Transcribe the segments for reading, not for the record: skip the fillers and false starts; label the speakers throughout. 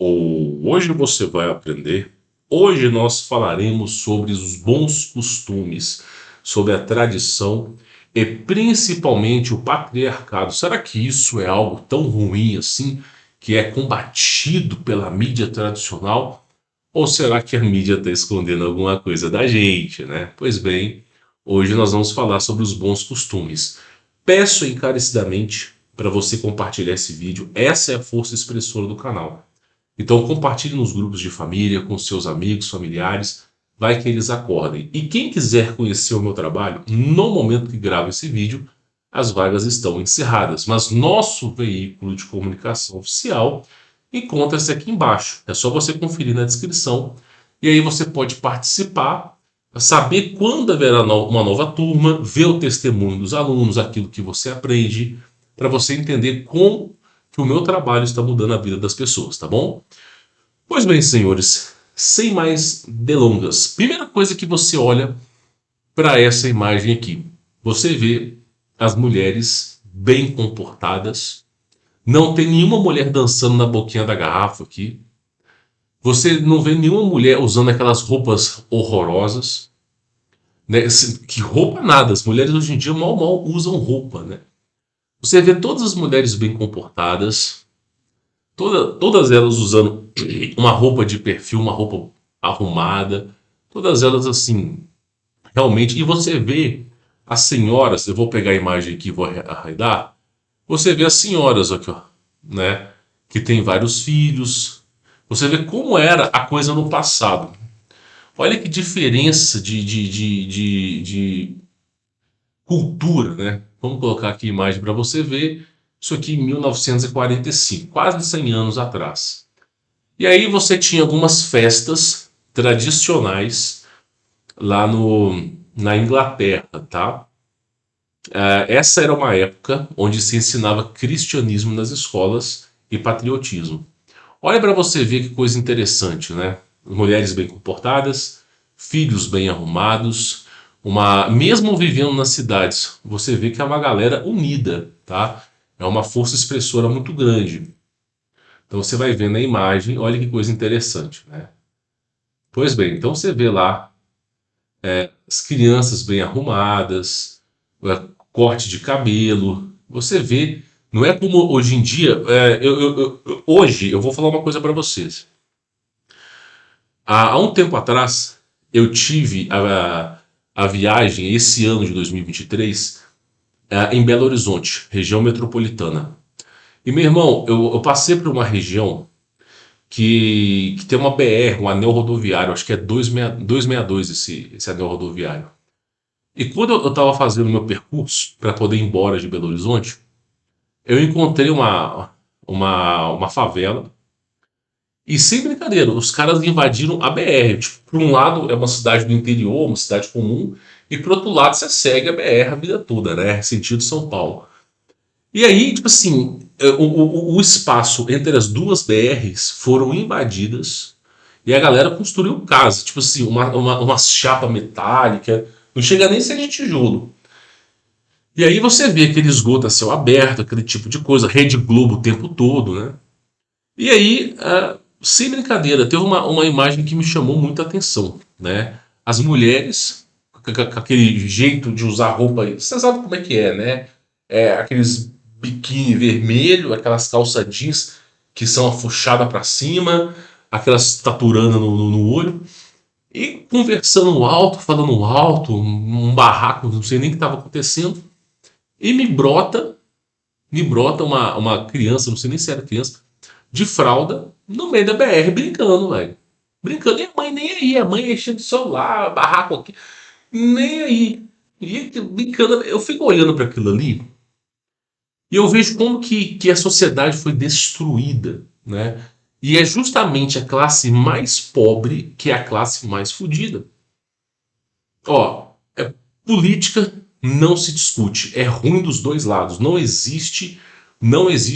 Speaker 1: Hoje você vai aprender. Hoje nós falaremos sobre os bons costumes, sobre a tradição e principalmente o patriarcado. Será que isso é algo tão ruim assim, que é combatido pela mídia tradicional? Ou será que a mídia está escondendo alguma coisa da gente, né? Pois bem, hoje nós vamos falar sobre os bons costumes. Peço encarecidamente para você compartilhar esse vídeo. Essa é a força expressora do canal. Então compartilhe nos grupos de família, com seus amigos, familiares, vai que eles acordem. E quem quiser conhecer o meu trabalho, no momento que gravo esse vídeo, as vagas estão encerradas. Mas nosso veículo de comunicação oficial encontra-se aqui embaixo. É só você conferir na descrição e aí você pode participar, saber quando haverá uma nova turma, ver o testemunho dos alunos, aquilo que você aprende, para você entender como que o meu trabalho está mudando a vida das pessoas, tá bom? Pois bem, senhores, sem mais delongas, primeira coisa que você olha para essa imagem aqui, você vê as mulheres bem comportadas, não tem nenhuma mulher dançando na boquinha da garrafa aqui, você não vê nenhuma mulher usando aquelas roupas horrorosas, né? Que roupa nada, as mulheres hoje em dia mal usam roupa, né? Você vê todas as mulheres bem comportadas, todas elas usando uma roupa de perfil, uma roupa arrumada, todas elas assim, realmente. E você vê as senhoras, eu vou pegar a imagem aqui e vou arredar, você vê as senhoras aqui, ó, né, que tem vários filhos, você vê como era a coisa no passado. Olha que diferença de cultura, né? Vamos colocar aqui a imagem para você ver. Isso aqui em 1945, quase 100 anos atrás. E aí você tinha algumas festas tradicionais lá na Inglaterra, tá? Essa era uma época onde se ensinava cristianismo nas escolas e patriotismo. Olha para você ver que coisa interessante, né? Mulheres bem comportadas, filhos bem arrumados, mesmo vivendo nas cidades, você vê que é uma galera unida, tá? É uma força expressora muito grande. Então você vai ver na imagem, olha que coisa interessante, né? Pois bem, então você vê lá as crianças bem arrumadas, corte de cabelo, você vê, não é como hoje em dia, hoje eu vou falar uma coisa para vocês. Há um tempo atrás, eu tive a viagem, esse ano de 2023, em Belo Horizonte, região metropolitana. E, meu irmão, eu passei por uma região que tem uma BR, um anel rodoviário, acho que é 262 esse anel rodoviário. E quando eu estava fazendo meu percurso para poder ir embora de Belo Horizonte, eu encontrei uma favela. E sem brincadeira, os caras invadiram a BR. Tipo, por um lado é uma cidade do interior, uma cidade comum, e por outro lado você segue a BR a vida toda, né? Sentido São Paulo. E aí, tipo assim, o espaço entre as duas BRs foram invadidas e a galera construiu casa, tipo assim, uma chapa metálica, não chega nem a ser de tijolo. E aí você vê aquele esgoto a céu aberto, aquele tipo de coisa, Rede Globo o tempo todo, né? E aí, sem brincadeira, teve uma imagem que me chamou muita atenção, né? As mulheres, com aquele jeito de usar roupa, você sabe como é que é, né? Aqueles biquíni vermelho, aquelas calça jeans que são afuxadas para cima, aquelas taturana no olho, e conversando alto, falando alto, um barraco, não sei nem o que estava acontecendo, e me brota uma criança, não sei nem se era criança, de fralda, no meio da BR, brincando, velho. Brincando, e a mãe nem aí, a mãe enchendo o celular, barraco aqui, nem aí. E brincando, eu fico olhando para aquilo ali e eu vejo como que a sociedade foi destruída, né? E é justamente a classe mais pobre que é a classe mais fodida. Ó, política não se discute, é ruim dos dois lados, não existe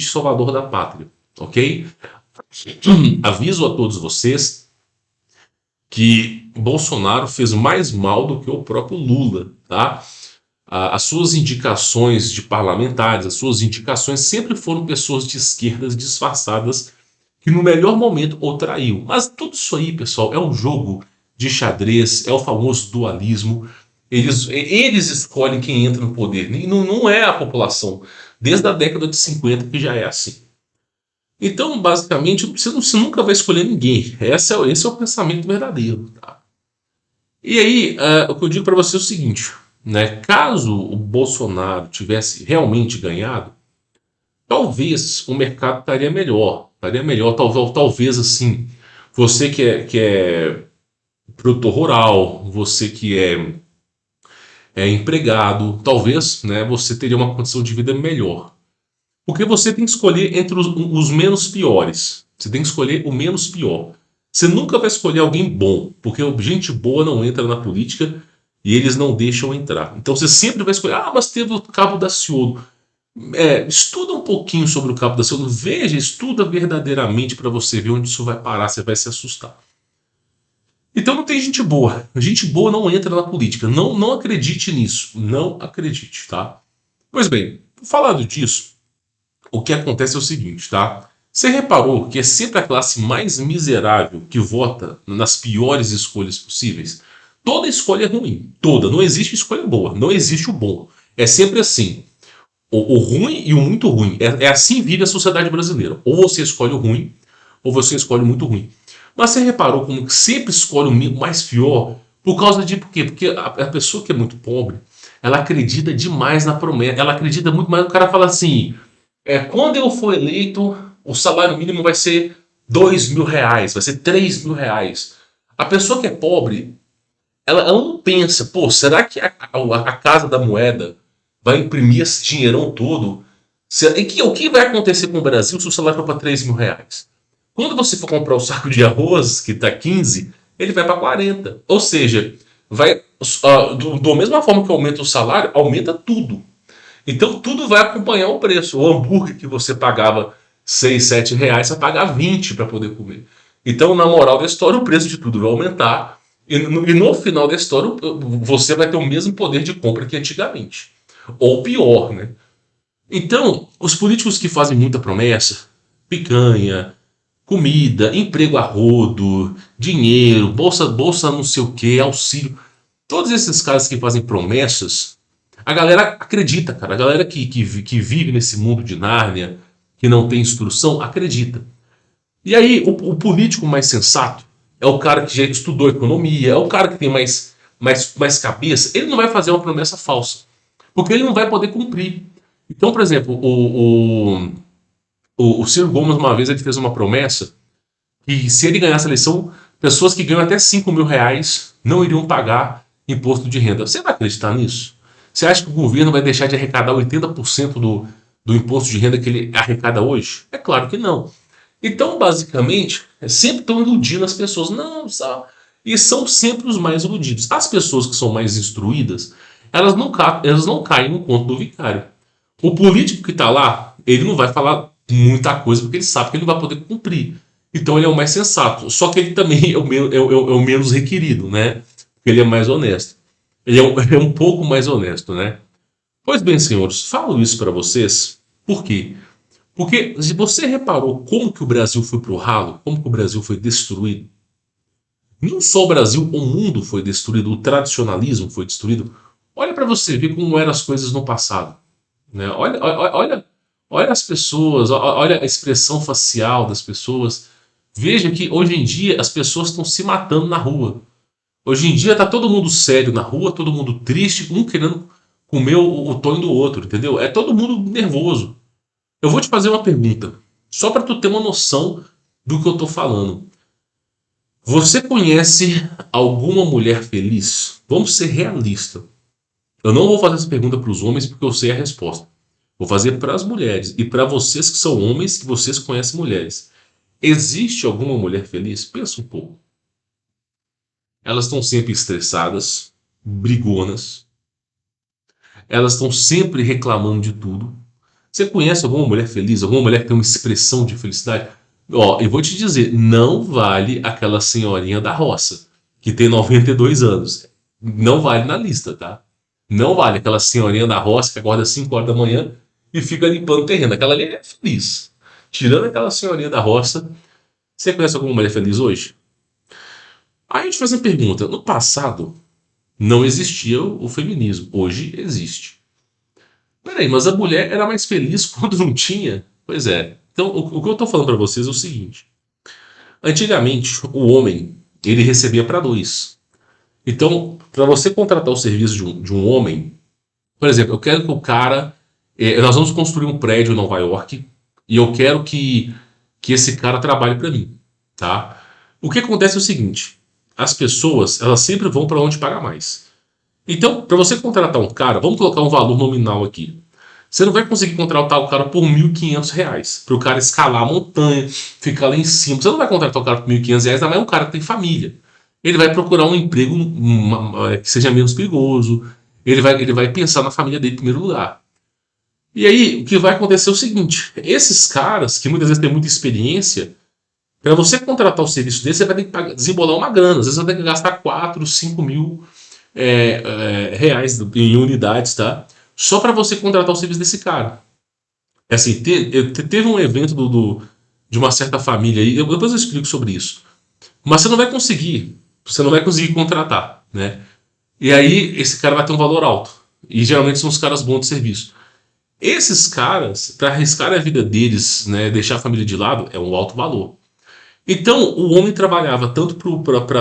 Speaker 1: salvador da pátria, ok? Aviso a todos vocês que Bolsonaro fez mais mal do que o próprio Lula, tá? As suas indicações de parlamentares, as suas indicações sempre foram pessoas de esquerdas disfarçadas que no melhor momento o traiu. Mas tudo isso aí, pessoal, é um jogo de xadrez, é o famoso dualismo. Eles escolhem quem entra no poder, e não é a população. Desde a década de 50 que já é assim. Então, basicamente, você nunca vai escolher ninguém. Esse é o pensamento verdadeiro. Tá? E aí, o que eu digo para você é o seguinte, né? Caso o Bolsonaro tivesse realmente ganhado, talvez o mercado estaria melhor. Estaria melhor, talvez assim. Você que é produtor rural, você que é empregado, talvez, né, você teria uma condição de vida melhor. Porque você tem que escolher entre os menos piores. Você tem que escolher o menos pior. Você nunca vai escolher alguém bom, porque gente boa não entra na política e eles não deixam entrar. Então você sempre vai escolher, mas teve o Cabo Daciolo. Estuda um pouquinho sobre o Cabo Daciolo, veja, estuda verdadeiramente para você ver onde isso vai parar, você vai se assustar. Então não tem gente boa. Gente boa não entra na política. Não acredite nisso. Não acredite, tá? Pois bem, falando disso, o que acontece é o seguinte, tá? Você reparou que é sempre a classe mais miserável que vota nas piores escolhas possíveis? Toda escolha é ruim. Toda. Não existe escolha boa. Não existe o bom. É sempre assim. O ruim e o muito ruim. É assim vive a sociedade brasileira. Ou você escolhe o ruim, ou você escolhe o muito ruim. Mas você reparou como que sempre escolhe o mais pior por causa de por quê? Porque a pessoa que é muito pobre, ela acredita demais na promessa. Ela acredita muito mais. O cara fala assim: quando eu for eleito, o salário mínimo vai ser R$ 2.000, vai ser R$ 3.000. A pessoa que é pobre, ela não pensa, pô, será que a Casa da Moeda vai imprimir esse dinheirão todo? O que vai acontecer com o Brasil se o salário for para R$ 3.000? Quando você for comprar o saco de arroz, que está 15, ele vai para 40. Ou seja, vai da mesma forma que aumenta o salário, aumenta tudo. Então tudo vai acompanhar o preço. O hambúrguer que você pagava 6, 7 reais, você vai pagar 20 para poder comer. Então, na moral da história, o preço de tudo vai aumentar. E no final da história, você vai ter o mesmo poder de compra que antigamente. Ou pior, né? Então, os políticos que fazem muita promessa, picanha, comida, emprego a rodo, dinheiro, bolsa não sei o que, auxílio. Todos esses caras que fazem promessas, a galera acredita, cara. A galera que vive nesse mundo de Nárnia, que não tem instrução, acredita. E aí, o político mais sensato é o cara que já estudou economia, é o cara que tem mais cabeça. Ele não vai fazer uma promessa falsa, porque ele não vai poder cumprir. Então, por exemplo, o Ciro Gomes, uma vez, ele fez uma promessa que se ele ganhasse a eleição, pessoas que ganham até R$ 5.000 não iriam pagar imposto de renda. Você vai acreditar nisso? Você acha que o governo vai deixar de arrecadar 80% do imposto de renda que ele arrecada hoje? É claro que não. Então, basicamente, sempre estão iludindo as pessoas. Não, sabe? E são sempre os mais iludidos. As pessoas que são mais instruídas, elas não caem no conto do vicário. O político que está lá, ele não vai falar muita coisa porque ele sabe que ele não vai poder cumprir. Então ele é o mais sensato. Só que ele também é o menos requerido, né? Porque ele é mais honesto. Ele é um pouco mais honesto, né? Pois bem, senhores, falo isso para vocês. Por quê? Porque se você reparou como que o Brasil foi pro ralo, como que o Brasil foi destruído, não só o Brasil, o mundo foi destruído, o tradicionalismo foi destruído. Olha para você ver como eram as coisas no passado. Né? Olha as pessoas, olha a expressão facial das pessoas. Veja que hoje em dia as pessoas estão se matando na rua. Hoje em dia está todo mundo sério na rua, todo mundo triste, um querendo comer o tonho do outro, entendeu? É todo mundo nervoso. Eu vou te fazer uma pergunta, só para tu ter uma noção do que eu estou falando. Você conhece alguma mulher feliz? Vamos ser realistas. Eu não vou fazer essa pergunta para os homens porque eu sei a resposta. Vou fazer para as mulheres e para vocês que são homens que vocês conhecem mulheres. Existe alguma mulher feliz? Pensa um pouco. Elas estão sempre estressadas, brigonas. Elas estão sempre reclamando de tudo. Você conhece alguma mulher feliz? Alguma mulher que tem uma expressão de felicidade? Ó, eu vou te dizer, não vale aquela senhorinha da roça, que tem 92 anos. Não vale na lista, tá? Não vale aquela senhorinha da roça que acorda às 5 horas da manhã e fica limpando o terreno. Aquela ali é feliz. Tirando aquela senhorinha da roça, Você conhece alguma mulher feliz hoje? Aí a gente faz uma pergunta. No passado, não existia o feminismo. Hoje existe. Peraí, mas a mulher era mais feliz quando não tinha? Pois é. Então, o que eu tô falando para vocês é o seguinte. Antigamente, o homem, ele recebia para dois. Então, para você contratar o serviço de um homem, por exemplo, eu quero que o cara. Nós vamos construir um prédio em Nova York e eu quero que esse cara trabalhe para mim, tá? O que acontece é o seguinte: as pessoas, elas sempre vão para onde paga mais. Então, para você contratar um cara, vamos colocar um valor nominal aqui. Você não vai conseguir contratar o cara por R$ 1.500 para o cara escalar a montanha, ficar lá em cima. Você não vai contratar o cara por R$ 1.500, ainda mais um cara que tem família. Ele vai procurar um emprego que seja menos perigoso. Ele vai pensar na família dele em primeiro lugar. E aí, o que vai acontecer é o seguinte: esses caras, que muitas vezes têm muita experiência, para você contratar o serviço dele, você vai ter que desembolar uma grana. Às vezes você vai ter que gastar 4, 5 mil reais em unidades, tá? Só para você contratar o serviço desse cara. É assim, teve um evento de uma certa família aí, depois eu explico sobre isso. Mas você não vai conseguir contratar, né? E aí esse cara vai ter um valor alto. E geralmente são os caras bons de serviço. Esses caras, para arriscar a vida deles, né, deixar a família de lado, é um alto valor. Então, o homem trabalhava tanto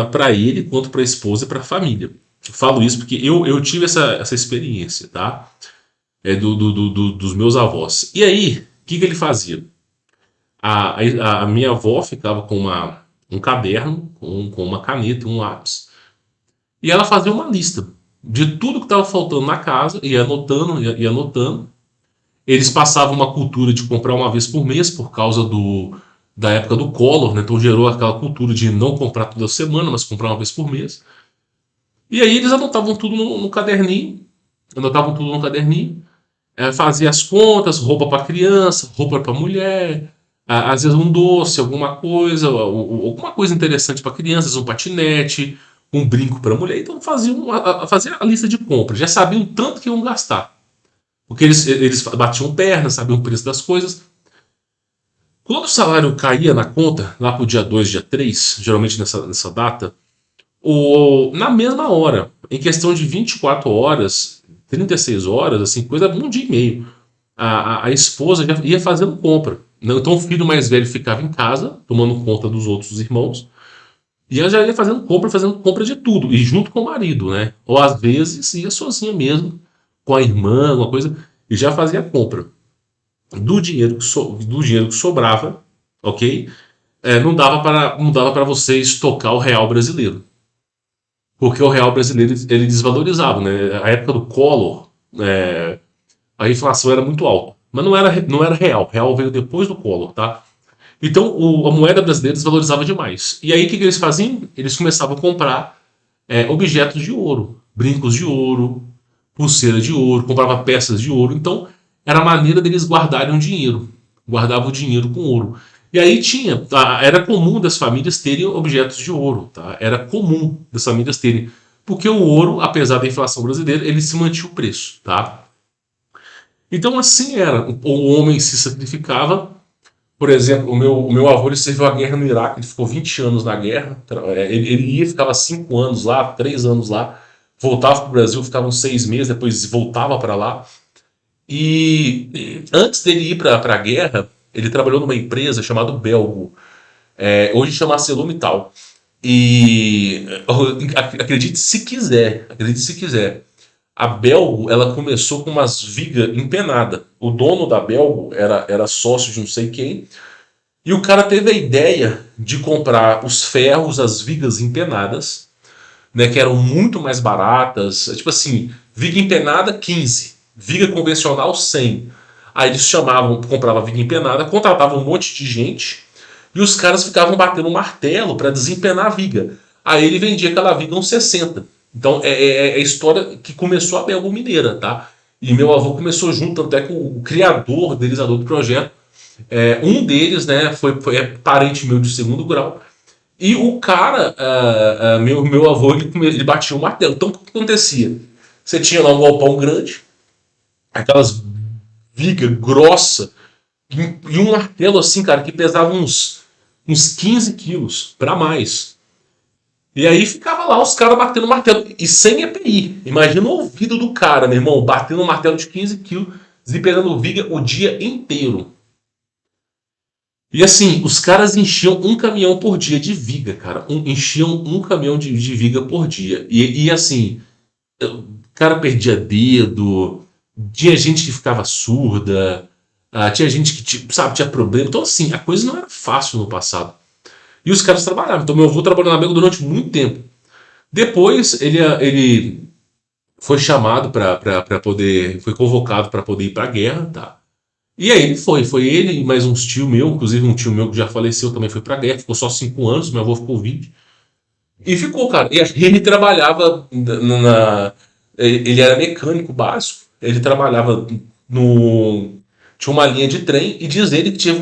Speaker 1: para ele, quanto para a esposa e para a família. Eu falo isso porque eu tive essa experiência, tá? Dos meus avós. E aí, o que ele fazia? A minha avó ficava com um caderno, com uma caneta e um lápis. E ela fazia uma lista de tudo que estava faltando na casa, ia anotando, ia anotando. Eles passavam uma cultura de comprar uma vez por mês por causa da época do Collor, né? Então gerou aquela cultura de não comprar toda semana, mas comprar uma vez por mês. E aí eles anotavam tudo no caderninho, fazia as contas, roupa para criança, roupa para mulher, às vezes um doce, alguma coisa, alguma coisa interessante para crianças, um patinete, um brinco para mulher. Então fazia a lista de compras, já sabiam tanto que iam gastar. Porque eles batiam perna, sabiam o preço das coisas. Quando o salário caía na conta, lá pro dia 2, dia 3, geralmente nessa data, na mesma hora, em questão de 24 horas, 36 horas, assim, coisa, um dia e meio, a esposa já ia fazendo compra. Então o filho mais velho ficava em casa, tomando conta dos outros irmãos, e ela já ia fazendo compra de tudo, e junto com o marido, né? Ou às vezes ia sozinha mesmo, com a irmã, alguma coisa, e já fazia a compra. Do dinheiro que sobrava, ok? Não dava para você estocar o real brasileiro. Porque o real brasileiro ele desvalorizava, né? A época do Collor, a inflação era muito alta. Mas não era real. Real veio depois do Collor, tá? Então a moeda brasileira desvalorizava demais. E aí o que eles faziam? Eles começavam a comprar objetos de ouro, brincos de ouro, pulseira de ouro, comprava peças de ouro. Então era a maneira deles guardarem o dinheiro. Guardavam o dinheiro com ouro. E aí era comum das famílias terem objetos de ouro, tá? Era comum das famílias terem. Porque o ouro, apesar da inflação brasileira, ele se mantinha o preço, tá? Então assim era. O homem se sacrificava. Por exemplo, o meu avô ele serviu a guerra no Iraque, ele ficou 20 anos na guerra. Ele ia, ficava 5 anos lá, 3 anos lá, voltava para o Brasil, ficava uns 6 meses, depois voltava para lá. E antes dele ir para a guerra, ele trabalhou numa empresa chamada Belgo. Hoje chama ArcelorMittal. E acredite se quiser, a Belgo ela começou com umas vigas empenadas. O dono da Belgo era sócio de não sei quem. E o cara teve a ideia de comprar os ferros, as vigas empenadas, né, que eram muito mais baratas. Tipo assim, viga empenada 15, viga convencional 100. Aí eles compravam a viga empenada, contratavam um monte de gente e os caras ficavam batendo um martelo para desempenar a viga. Aí ele vendia aquela viga uns 60. Então é a história que começou a Belgo Mineira, tá? E meu avô começou junto, até com o criador, idealizador do projeto. Um deles, né, foi parente meu de segundo grau. E o cara, meu avô, ele batia o martelo. Então o que acontecia? Você tinha lá um galpão grande, aquelas vigas grossas, e um martelo assim, cara, que pesava uns uns 15 quilos para mais. E aí ficava lá os caras batendo martelo. E sem EPI. Imagina o ouvido do cara, meu irmão, batendo um martelo de 15 quilos, desempenhando viga o dia inteiro. E assim, os caras enchiam um caminhão por dia de viga, cara. Enchiam um caminhão de viga por dia. E assim, o cara perdia dedo, tinha gente que ficava surda, tinha gente que sabe, tinha problema. Então, assim, a coisa não era fácil no passado. E os caras trabalhavam. Então, meu avô trabalhou na Bega durante muito tempo. Depois, ele foi chamado para poder. Foi convocado para poder ir para a guerra, tá? E aí ele foi. Foi ele e mais uns tio meu, inclusive um tio meu que já faleceu também foi pra guerra. Ficou só 5 anos, meu avô ficou 20. E ficou, cara. E ele trabalhava ele era mecânico básico. Ele trabalhava no. Tinha uma linha de trem e diz ele que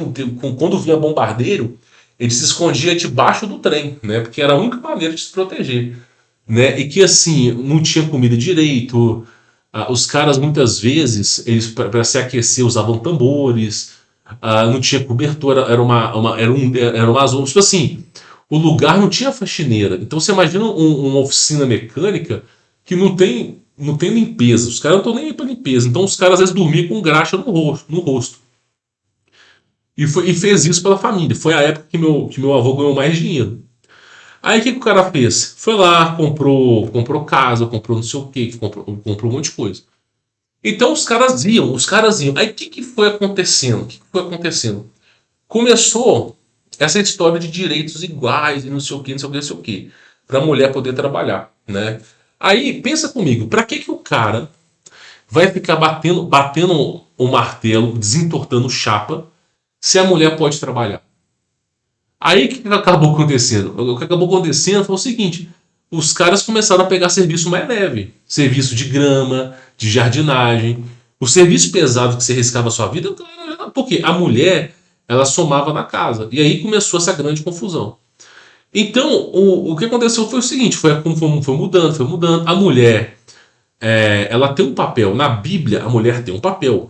Speaker 1: quando vinha bombardeiro, ele se escondia debaixo do trem, né? Porque era a única maneira de se proteger, né? E que assim, não tinha comida direito. Os caras muitas vezes, eles para se aquecer usavam tambores, não tinha cobertura, era uma zona, tipo assim, o lugar não tinha faxineira. Então você imagina uma oficina mecânica que não tem limpeza. Os caras não estão nem aí para limpeza. Então os caras às vezes dormiam com graxa no rosto. E fez isso pela família. Foi a época que meu avô ganhou mais dinheiro. Aí o que o cara fez? Foi lá, comprou casa, comprou não sei o que, comprou um monte de coisa. Então os caras iam. Aí o que foi acontecendo? O que foi acontecendo? Começou essa história de direitos iguais e não sei o que, não sei o que, não sei o que, para a mulher poder trabalhar, né? Aí pensa comigo, para que o cara vai ficar batendo o martelo, desentortando chapa, se a mulher pode trabalhar? Aí o que acabou acontecendo? O que acabou acontecendo foi o seguinte: os caras começaram a pegar serviço mais leve, serviço de grama, de jardinagem. O serviço pesado que você riscava a sua vida, porque a mulher ela somava na casa. E aí começou essa grande confusão. Então, o que aconteceu foi o seguinte: foi mudando, foi mudando. A mulher, ela tem um papel. Na Bíblia, a mulher tem um papel.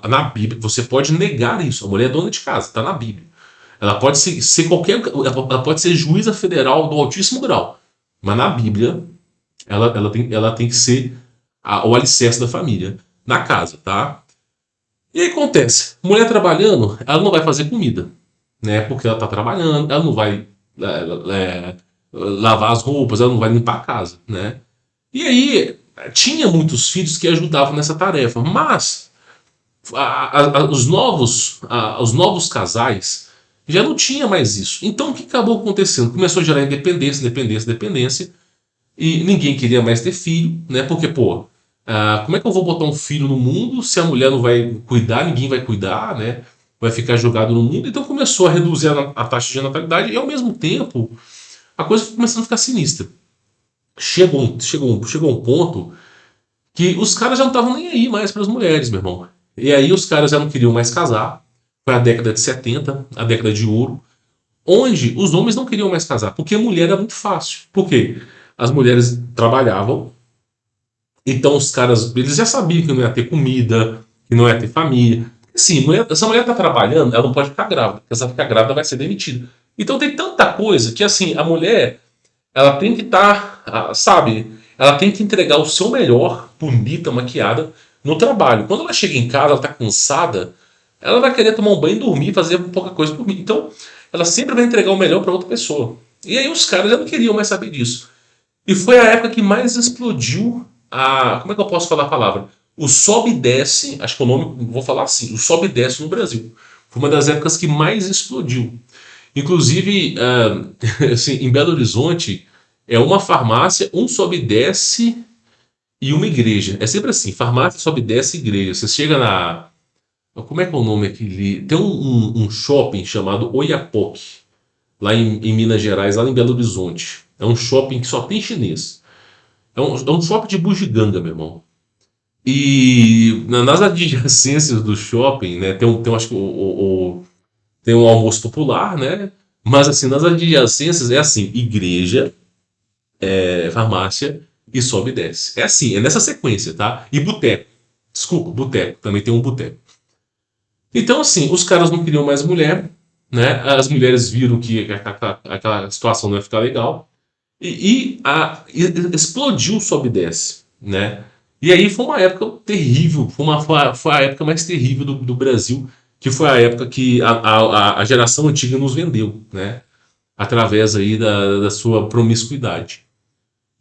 Speaker 1: Na Bíblia, você pode negar isso. A mulher é dona de casa, está na Bíblia. Ela pode ser qualquer. Ela pode ser juíza federal do altíssimo grau. Mas na Bíblia, ela tem que ser o alicerce da família. Na casa, tá? E aí acontece: mulher trabalhando, ela não vai fazer comida, né? Porque ela tá trabalhando, ela não vai lavar as roupas, ela não vai limpar a casa, né? E aí, tinha muitos filhos que ajudavam nessa tarefa, mas os novos casais já não tinha mais isso. Então o que acabou acontecendo? Começou a gerar independência, independência, independência, e ninguém queria mais ter filho, né? Porque, pô, como é que eu vou botar um filho no mundo se a mulher não vai cuidar, ninguém vai cuidar, né? Vai ficar jogado no mundo. Então começou a reduzir a taxa de natalidade e ao mesmo tempo a coisa foi começando a ficar sinistra. Chegou um ponto que os caras já não estavam nem aí mais para as mulheres, meu irmão. E aí os caras já não queriam mais casar. Foi a década de 70, a década de ouro, onde os homens não queriam mais casar, porque a mulher era muito fácil. Por quê? As mulheres trabalhavam, então os caras, eles já sabiam que não ia ter comida, que não ia ter família. Sim, essa mulher está trabalhando, ela não pode ficar grávida, porque se ela ficar grávida vai ser demitida. Então tem tanta coisa que assim, a mulher, ela tem que estar, sabe, ela tem que entregar o seu melhor, bonita, maquiada, no trabalho. Quando ela chega em casa, ela está cansada, ela vai querer tomar um banho e dormir, fazer pouca coisa por mim. Então, ela sempre vai entregar o melhor para outra pessoa. E aí os caras já não queriam mais saber disso. E foi a época que mais explodiu como é que eu posso falar a palavra? O sobe e desce, acho que o nome, vou falar assim, o sobe e desce no Brasil. Foi uma das épocas que mais explodiu. Inclusive, assim, em Belo Horizonte, é uma farmácia, um sobe e desce e uma igreja. É sempre assim, farmácia, sobe e desce, igreja. Você chega na... Como é que é o nome aqui? Tem um shopping chamado Oiapoque, lá em Minas Gerais, lá em Belo Horizonte. É um shopping que só tem chinês. É um shopping de bugiganga, meu irmão. E nas adjacências do shopping, né, acho que tem um almoço popular, né? Mas assim, nas adjacências é assim, igreja, farmácia e sobe e desce. É assim, é nessa sequência, tá? E boteco. Desculpa, boteco. Também tem um boteco. Então, assim, os caras não queriam mais mulher, né? As mulheres viram que aquela situação não ia ficar legal e explodiu o sobe e desce, né? E aí foi uma época terrível, foi a época mais terrível do Brasil, que foi a época que a geração antiga nos vendeu, né? Através aí da sua promiscuidade.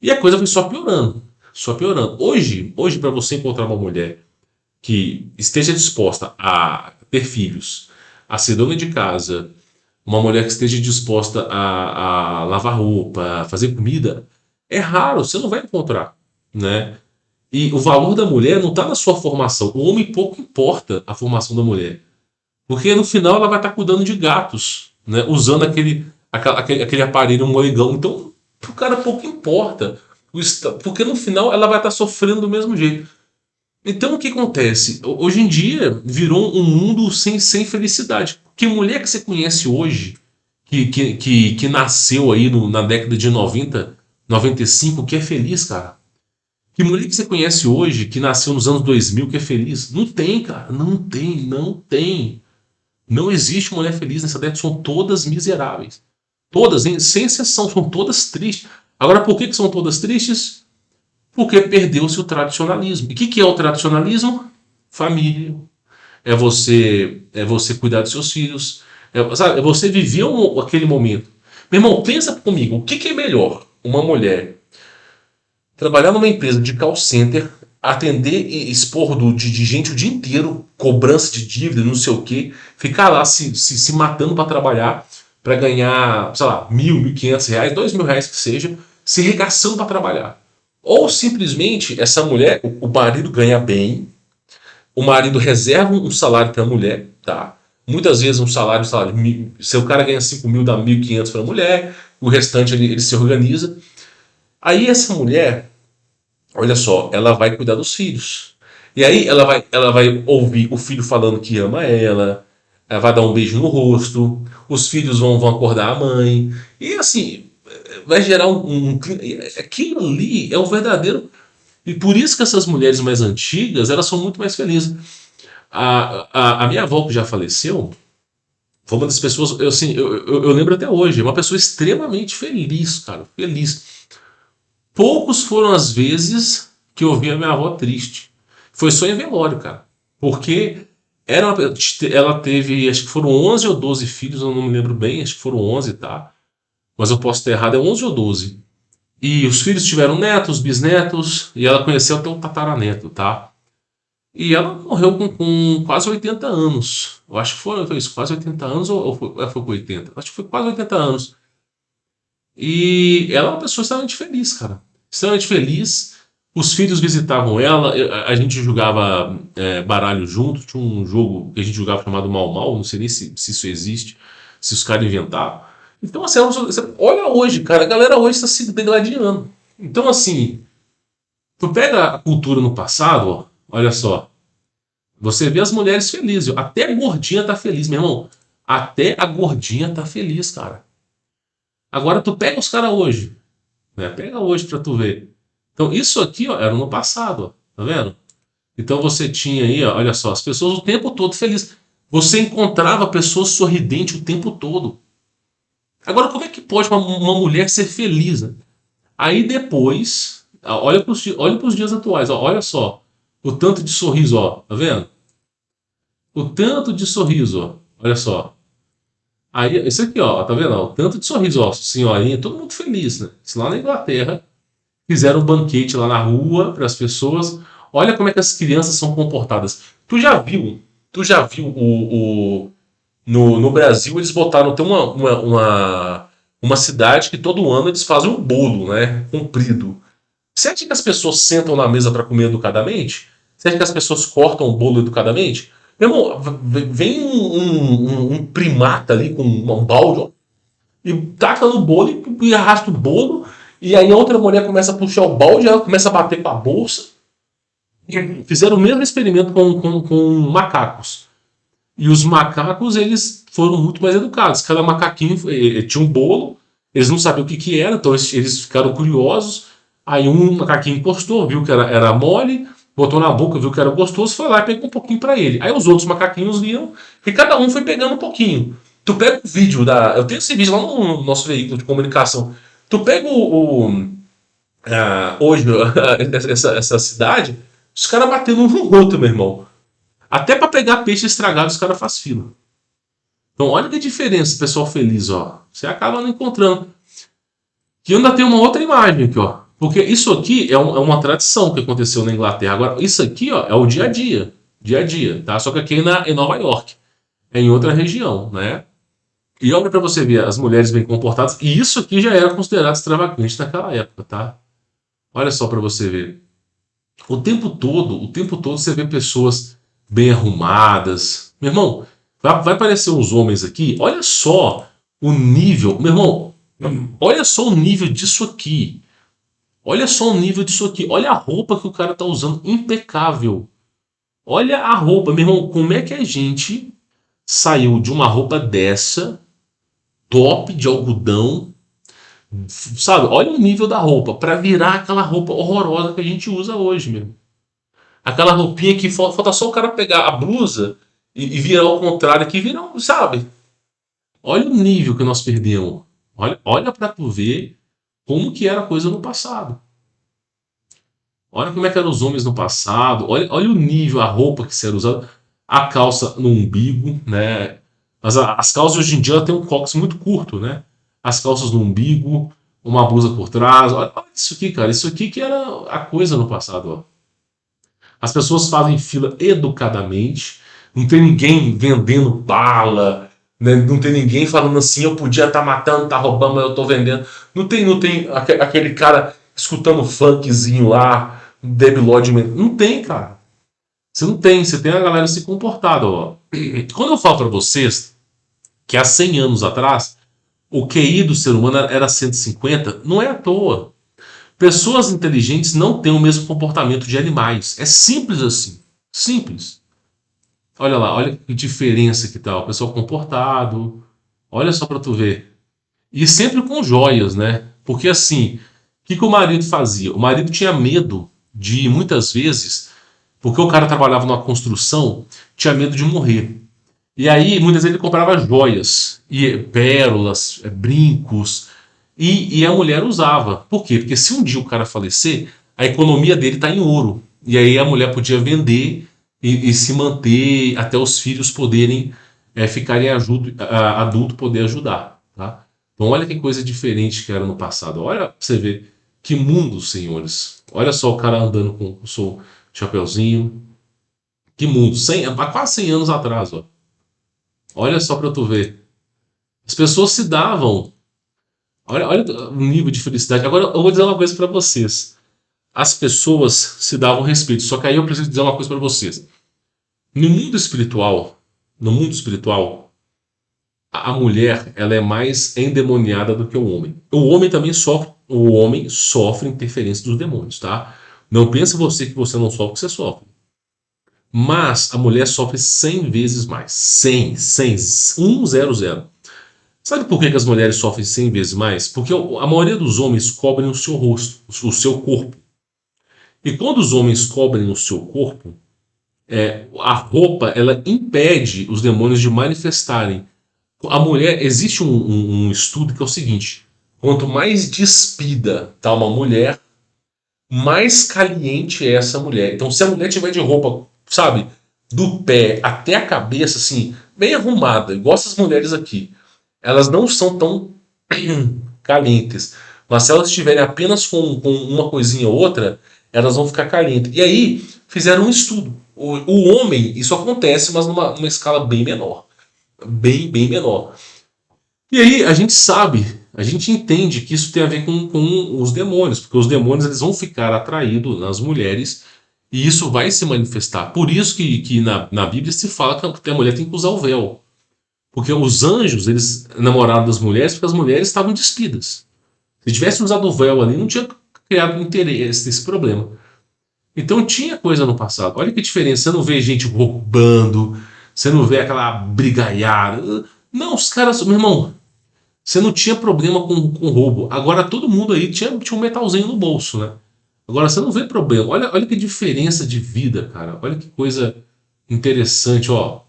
Speaker 1: E a coisa foi só piorando, só piorando. Hoje para você encontrar uma mulher que esteja disposta a ter filhos, a ser dona de casa, uma mulher que esteja disposta a lavar roupa, a fazer comida, é raro, você não vai encontrar, né? E o valor da mulher não está na sua formação. O homem pouco importa a formação da mulher. Porque no final ela vai estar cuidando de gatos, né? Usando aquele aparelho molegão. Então, o cara pouco importa. Porque no final ela vai estar sofrendo do mesmo jeito. Então o que acontece? Hoje em dia virou um mundo sem felicidade. Que mulher que você conhece hoje, que nasceu aí na década de 90, 95, que é feliz, cara? Que mulher que você conhece hoje, que nasceu nos anos 2000, que é feliz? Não tem, cara. Não tem, não tem. Não existe mulher feliz nessa década. São todas miseráveis. Todas, sem exceção, são todas tristes. Agora, por que são todas tristes? Porque perdeu-se o tradicionalismo. E o que é o tradicionalismo? Família. É você cuidar dos seus filhos. É você viver aquele momento. Meu irmão, pensa comigo. O que é melhor? Uma mulher trabalhar numa empresa de call center, atender e expor de gente o dia inteiro, cobrança de dívida, não sei o quê, ficar lá se matando para trabalhar, para ganhar, sei lá, 1.000, 1.500 reais, R$ 2.000 que seja, se regaçando para trabalhar. Ou simplesmente essa mulher, o marido ganha bem, o marido reserva um salário para a mulher, tá? Muitas vezes um salário, se o cara ganha 5.000, dá 1.500 para a mulher, o restante ele se organiza. Aí essa mulher, olha só, ela vai cuidar dos filhos. E aí ela vai ouvir o filho falando que ama ela vai dar um beijo no rosto, os filhos vão acordar a mãe. E assim, vai gerar aquilo ali é o verdadeiro. E por isso que essas mulheres mais antigas, elas são muito mais felizes. A minha avó, que já faleceu, foi uma das pessoas, eu lembro até hoje, uma pessoa extremamente feliz, cara, feliz. Poucos foram as vezes que eu vi a minha avó triste. Foi só em velório, cara. Porque ela teve, acho que foram 11 ou 12 filhos, eu não me lembro bem, acho que foram 11, tá? Mas eu posso ter errado, é 11 ou 12. E os filhos tiveram netos, bisnetos, e ela conheceu até um tataraneto, tá? E ela morreu com quase 80 anos. Eu acho que foi isso, quase 80 anos, ou foi com 80? Acho que foi quase 80 anos. E ela é uma pessoa extremamente feliz, cara. Extremamente feliz. Os filhos visitavam ela, a gente jogava baralho junto. Tinha um jogo que a gente jogava chamado Mal Mal, não sei nem se isso existe, se os caras inventaram. Então, assim, você olha hoje, cara, a galera hoje está se degladiando. Então, assim, tu pega a cultura no passado, ó, olha só, você vê as mulheres felizes, ó, até a gordinha tá feliz, meu irmão. Até a gordinha tá feliz, cara. Agora tu pega os caras hoje, né? Pega hoje pra tu ver. Então isso aqui, ó, era no passado, ó, tá vendo? Então você tinha aí, ó, olha só, as pessoas o tempo todo felizes. Você encontrava pessoas sorridentes o tempo todo. Agora como é que pode uma mulher ser feliz, né? Aí depois, olha pros dias atuais, ó, olha só, o tanto de sorriso, ó, tá vendo? O tanto de sorriso, ó, olha só. Aí, isso aqui, ó, tá vendo? Ó, o tanto de sorriso, ó, senhorinha, todo mundo feliz, né? Isso lá na Inglaterra, fizeram um banquete lá na rua para as pessoas. Olha como é que as crianças são comportadas. Tu já viu no Brasil eles botaram, tem uma cidade que todo ano eles fazem um bolo, né? Comprido. Você acha que as pessoas sentam na mesa para comer educadamente? Você acha que as pessoas cortam o bolo educadamente? Meu irmão, vem um primata ali com um balde, ó, e taca no bolo e arrasta o bolo. E aí a outra mulher começa a puxar o balde, ela começa a bater com a bolsa. Fizeram o mesmo experimento com macacos. E os macacos, eles foram muito mais educados. Cada macaquinho tinha um bolo, eles não sabiam o que era, então eles ficaram curiosos. Aí um macaquinho encostou, viu que era mole, botou na boca, viu que era gostoso, foi lá e pegou um pouquinho para ele. Aí os outros macaquinhos viram que cada um foi pegando um pouquinho. Tu pega o vídeo da. Eu tenho esse vídeo lá no nosso veículo de comunicação. Tu pega hoje, essa cidade, os caras batendo um no outro, meu irmão. Até pra pegar peixe estragado, os caras fazem fila. Então, olha que diferença, pessoal feliz, ó. Você acaba não encontrando. E ainda tem uma outra imagem aqui, ó. Porque isso aqui é uma tradição que aconteceu na Inglaterra. Agora, isso aqui, ó, é o dia a dia. Dia a dia, tá? Só que aqui em Nova York. É em outra região, né? E olha para você ver as mulheres bem comportadas. E isso aqui já era considerado extravagante naquela época, tá? Olha só para você ver. O tempo todo você vê pessoas bem arrumadas. Meu irmão, vai aparecer uns homens aqui. Olha só o nível. Meu irmão, olha só o nível disso aqui. Olha só o nível disso aqui. Olha a roupa que o cara tá usando. Impecável. Olha a roupa. Meu irmão, como é que a gente saiu de uma roupa dessa, top de algodão, sabe? Olha o nível da roupa, para virar aquela roupa horrorosa que a gente usa hoje, meu. Aquela roupinha que falta só o cara pegar a blusa e virar ao contrário aqui, virar, sabe? Olha o nível que nós perdemos. Olha para tu ver como que era a coisa no passado. Olha como é que eram os homens no passado. Olha o nível, a roupa que se era usada. A calça no umbigo, né? Mas as calças hoje em dia têm um cóccix muito curto, né? As calças no umbigo, uma blusa por trás. Olha isso aqui, cara. Isso aqui que era a coisa no passado, ó. As pessoas fazem fila educadamente. Não tem ninguém vendendo bala, né? Não tem ninguém falando assim, eu podia estar matando, tá roubando, mas eu tô vendendo. Não tem aquele cara escutando funkzinho lá, Debilode. Não tem, cara. Você não tem, você tem a galera se comportada, ó. Quando eu falo para vocês que há 100 anos atrás o QI do ser humano era 150, não é à toa. Pessoas inteligentes não têm o mesmo comportamento de animais. É simples assim. Simples. Olha lá, olha que diferença que tá. O pessoal comportado. Olha só para tu ver. E sempre com joias, né? Porque assim, o que o marido fazia? O marido tinha medo de, muitas vezes, porque o cara trabalhava numa construção, tinha medo de morrer. E aí, muitas vezes, ele comprava joias, e pérolas, brincos, e a mulher usava. Por quê? Porque se um dia o cara falecer, a economia dele está em ouro. E aí a mulher podia vender e se manter até os filhos poderem ficarem adulto poder ajudar. Tá? Então olha que coisa diferente que era no passado. Olha pra você ver que mundo, senhores. Olha só o cara andando com o seu chapeuzinho. Que mundo. Há quase 100 anos atrás, ó. Olha só para tu ver. As pessoas se davam. Olha o nível de felicidade. Agora eu vou dizer uma coisa para vocês. As pessoas se davam respeito. Só que aí eu preciso dizer uma coisa para vocês. No mundo espiritual, a mulher ela é mais endemoniada do que o homem. O homem sofre interferência dos demônios, tá? Não pense você que você não sofre, que você sofre. Mas a mulher sofre 100 vezes mais. 100, 100, 100. Sabe por que as mulheres sofrem 100 vezes mais? Porque a maioria dos homens cobrem o seu rosto, o seu corpo. E quando os homens cobrem o seu corpo, a roupa ela impede os demônios de manifestarem. A mulher, existe um estudo que é o seguinte: quanto mais despida está uma mulher, mais caliente é essa mulher. Então, se a mulher tiver de roupa, sabe, do pé até a cabeça, assim, bem arrumada, igual essas mulheres aqui, elas não são tão calientes. Mas se elas estiverem apenas com uma coisinha ou outra, elas vão ficar calientes. E aí fizeram um estudo. O homem, isso acontece, mas numa escala bem menor. Bem, bem menor. E aí a gente sabe, a gente entende que isso tem a ver com os demônios, porque os demônios eles vão ficar atraídos nas mulheres e isso vai se manifestar. Por isso que na Bíblia se fala que a mulher tem que usar o véu. Porque os anjos, eles namoraram das mulheres porque as mulheres estavam despidas. Se tivesse usado o véu ali, não tinha criado interesse esse problema. Então tinha coisa no passado. Olha que diferença. Você não vê gente roubando, você não vê aquela brigaiada. Não, os caras, meu irmão, você não tinha problema com roubo. Agora todo mundo aí tinha um metalzinho no bolso, né? Agora você não vê problema. Olha que diferença de vida, cara. Olha que coisa interessante, ó.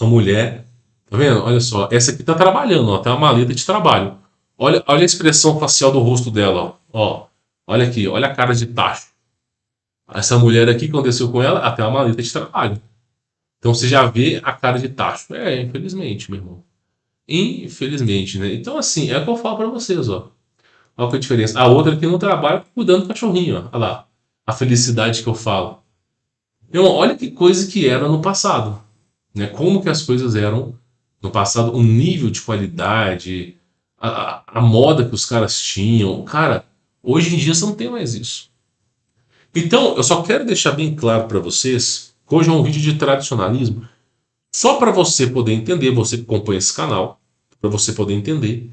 Speaker 1: A mulher Tá vendo? Olha só, essa aqui tá trabalhando, ó, tem uma maleta de trabalho. Olha a expressão facial do rosto dela, ó. Olha aqui, olha a cara de tacho. Essa mulher aqui, que aconteceu com ela, até uma maleta de trabalho. Então você já vê a cara de tacho. Infelizmente, meu irmão. Infelizmente, né? Então, assim, é o que eu falo pra vocês, ó. Olha que a diferença. A outra que não trabalha cuidando do cachorrinho, ó. Olha lá. A felicidade que eu falo. Então, olha que coisa que era no passado, né? Como que as coisas eram no passado, o nível de qualidade, a moda que os caras tinham. Cara, hoje em dia você não tem mais isso. Então, eu só quero deixar bem claro para vocês que hoje é um vídeo de tradicionalismo, só para você poder entender, você que acompanha esse canal, para você poder entender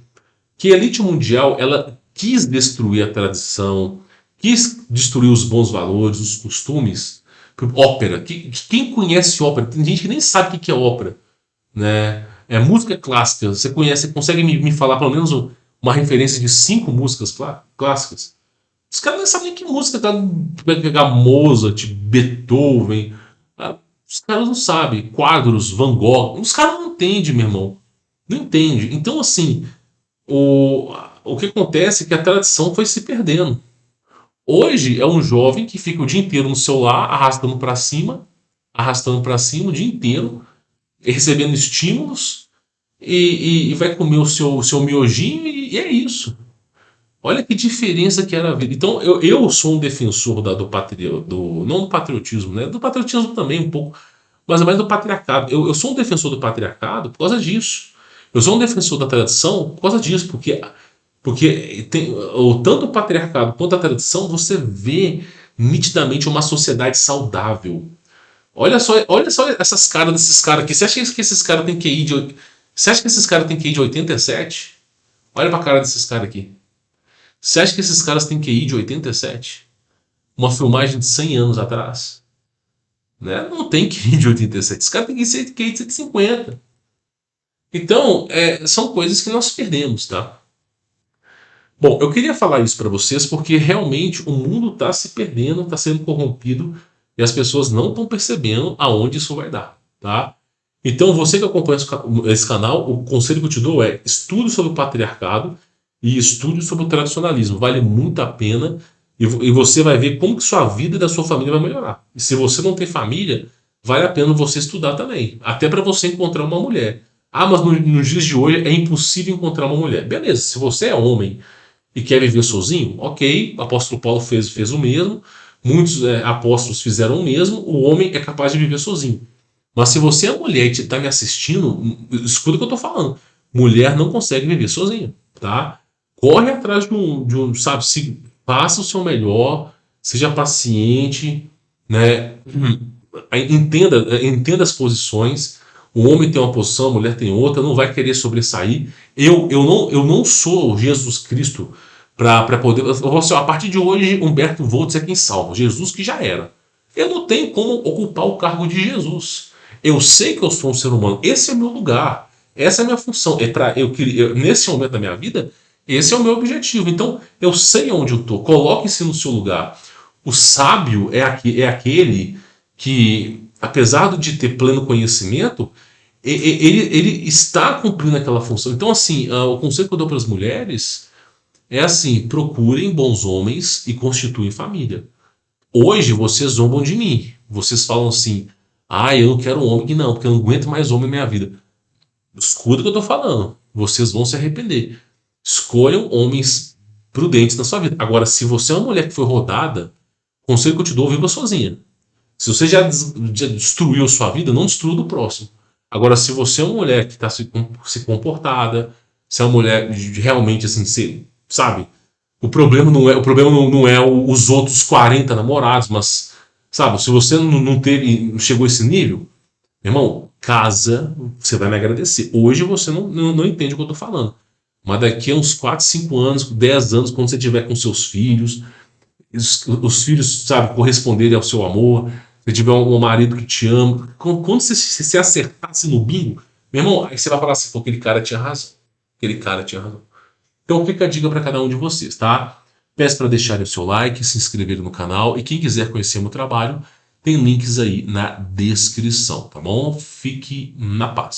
Speaker 1: que a elite mundial ela quis destruir a tradição, quis destruir os bons valores, os costumes. Ópera, quem conhece ópera? Tem gente que nem sabe o que é ópera, né? É música clássica. Você conhece, você consegue me falar pelo menos uma referência de 5 músicas clássicas? Os caras não sabem nem que música tá. Vai pegar Mozart, Beethoven. Ah, os caras não sabem. Quadros, Van Gogh. Os caras não entendem, meu irmão. Não entende. Então, assim, o que acontece é que a tradição foi se perdendo. Hoje é um jovem que fica o dia inteiro no celular, arrastando para cima o dia inteiro, recebendo estímulos e vai comer o seu miojinho e é isso. Olha que diferença que era a vida. Então eu sou um defensor não do patriotismo, né? Do patriotismo também um pouco, mas é mais do patriarcado. Eu sou um defensor do patriarcado por causa disso. Eu sou um defensor da tradição por causa disso, porque tanto o patriarcado quanto a tradição você vê nitidamente uma sociedade saudável. Olha só essas caras desses caras aqui. Você acha que esses caras têm QI de. Você acha que esses caras têm QI de 87? Olha pra cara desses caras aqui. Você acha que esses caras têm QI de 87? Uma filmagem de 100 anos atrás? Né? Não tem QI de 87. Esses caras têm QI de 150. Então, são coisas que nós perdemos, tá? Bom, eu queria falar isso para vocês porque realmente o mundo está se perdendo, está sendo corrompido e as pessoas não estão percebendo aonde isso vai dar, tá? Então, você que acompanha esse canal, o conselho que eu te dou é estude sobre o patriarcado e estude sobre o tradicionalismo. Vale muito a pena e você vai ver como que sua vida e da sua família vai melhorar. E se você não tem família, vale a pena você estudar também. Até para você encontrar uma mulher. Ah, mas nos dias de hoje é impossível encontrar uma mulher. Beleza, se você é homem e quer viver sozinho, ok, o apóstolo Paulo fez o mesmo, muitos apóstolos fizeram o mesmo, o homem é capaz de viver sozinho. Mas se você é mulher e está me assistindo, escuta o que eu estou falando. Mulher não consegue viver sozinha, tá? Corre atrás sabe, faça o seu melhor, seja paciente, né? Entenda as posições. O homem tem uma posição, a mulher tem outra, não vai querer sobressair. Eu não sou Jesus Cristo para poder. A partir de hoje, Humberto Voltz é quem salva. Jesus que já era. Eu não tenho como ocupar o cargo de Jesus. Eu sei que eu sou um ser humano. Esse é o meu lugar. Essa é a minha função. Nesse momento da minha vida, esse é o meu objetivo. Então, eu sei onde eu estou. Coloque-se no seu lugar. O sábio é aquele que, apesar de ter pleno conhecimento, ele está cumprindo aquela função. Então, assim, o conselho que eu dou para as mulheres é assim: procurem bons homens e constituem família. Hoje vocês zombam de mim. Vocês falam assim: ah, eu não quero um homem que não, porque eu não aguento mais homem na minha vida. Escuta o que eu estou falando. Vocês vão se arrepender. Escolham homens prudentes na sua vida. Agora, se você é uma mulher que foi rodada, conselho que eu te dou, viva sozinha. Se você já destruiu sua vida, não destrua do próximo. Agora, se você é uma mulher que está se comportada, se é uma mulher realmente assim, sabe? O problema não é os outros 40 namorados, mas, sabe, se você não chegou a esse nível, meu irmão, casa, você vai me agradecer. Hoje você não entende o que eu estou falando. Mas daqui a uns 4, 5 anos, 10 anos, quando você estiver com seus filhos, os filhos, sabe, corresponderem ao seu amor, se tiver um marido que te ama, quando você se acertasse no bingo, meu irmão, aí você vai falar assim: pô, aquele cara tinha razão. Aquele cara tinha razão. Então fica a dica para cada um de vocês, tá? Peço para deixarem o seu like, se inscreverem no canal e quem quiser conhecer meu trabalho, tem links aí na descrição, tá bom? Fique na paz.